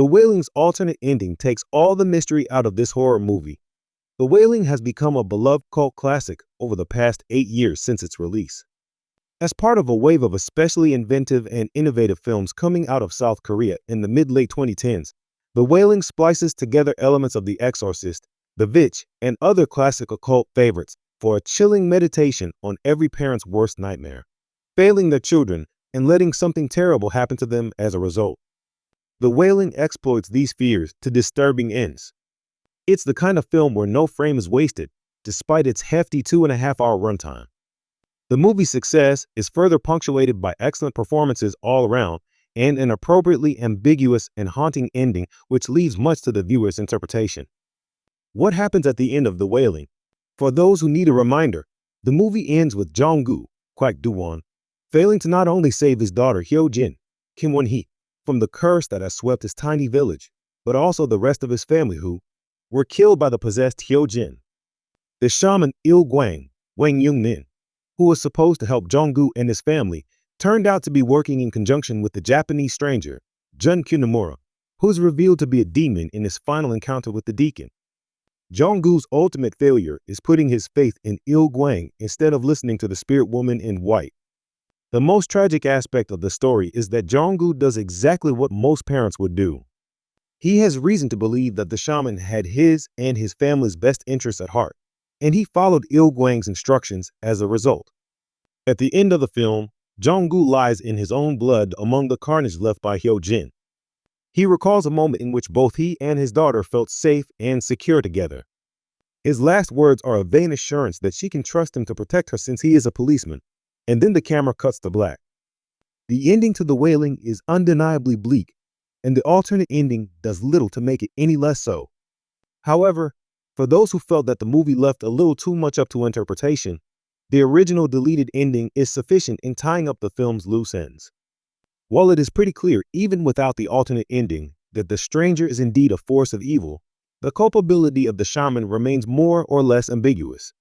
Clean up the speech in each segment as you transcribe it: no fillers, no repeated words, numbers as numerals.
The Wailing's alternate ending takes all the mystery out of this horror movie. The Wailing has become a beloved cult classic over the past 8 years since its release. As part of a wave of especially inventive and innovative films coming out of South Korea in the mid-late 2010s, The Wailing splices together elements of The Exorcist, The Witch, and other classic occult favorites for a chilling meditation on every parent's worst nightmare, failing their children and letting something terrible happen to them as a result. The Wailing exploits these fears to disturbing ends. It's the kind of film where no frame is wasted, despite its hefty 2.5-hour runtime. The movie's success is further punctuated by excellent performances all around and an appropriately ambiguous and haunting ending which leaves much to the viewer's interpretation. What happens at the end of The Wailing? For those who need a reminder, the movie ends with Jong-gu, Kwak Do-won, failing to not only save his daughter Hyo-jin, Kim Won-hee, from the curse that has swept his tiny village, but also the rest of his family who were killed by the possessed Hyo-jin. The shaman Il-gwang, Wang Yung-min, who was supposed to help Jong-gu and his family, turned out to be working in conjunction with the Japanese stranger, Jun Kunemura, who is revealed to be a demon in his final encounter with the deacon. Jong-gu's ultimate failure is putting his faith in Il-gwang instead of listening to the spirit woman in white. The most tragic aspect of the story is that Jong-gu does exactly what most parents would do. He has reason to believe that the shaman had his and his family's best interests at heart, and he followed Il-gwang's instructions as a result. At the end of the film, Jong-gu lies in his own blood among the carnage left by Hyo-jin. He recalls a moment in which both he and his daughter felt safe and secure together. His last words are a vain assurance that she can trust him to protect her since he is a policeman, and then the camera cuts to black. The ending to The Wailing is undeniably bleak, and the alternate ending does little to make it any less so. However, for those who felt that the movie left a little too much up to interpretation, the original deleted ending is sufficient in tying up the film's loose ends. While it is pretty clear, even without the alternate ending, that the stranger is indeed a force of evil, the culpability of the shaman remains more or less ambiguous.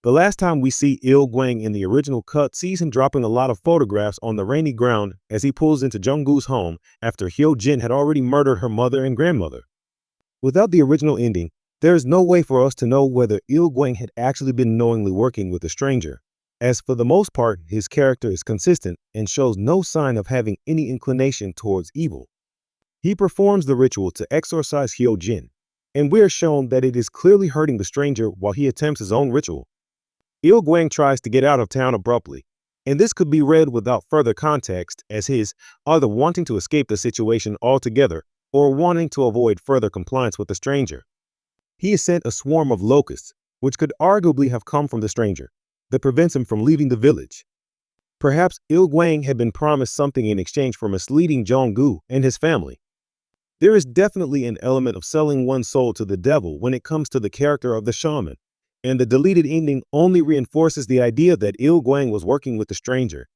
The last time we see Il-gwang in the original cut sees him dropping a lot of photographs on the rainy ground as he pulls into Jong-gu's home after Hyo-jin had already murdered her mother and grandmother. Without the original ending, there is no way for us to know whether Il-gwang had actually been knowingly working with the stranger, as for the most part, his character is consistent and shows no sign of having any inclination towards evil. He performs the ritual to exorcise Hyo-jin, and we are shown that it is clearly hurting the stranger while he attempts his own ritual. Il-gwang tries to get out of town abruptly, and this could be read without further context as his either wanting to escape the situation altogether or wanting to avoid further compliance with the stranger. He has sent a swarm of locusts, which could arguably have come from the stranger, that prevents him from leaving the village. Perhaps Il-gwang had been promised something in exchange for misleading Jong-gu and his family. There is definitely an element of selling one's soul to the devil when it comes to the character of the shaman, and the deleted ending only reinforces the idea that Il-gwang was working with the stranger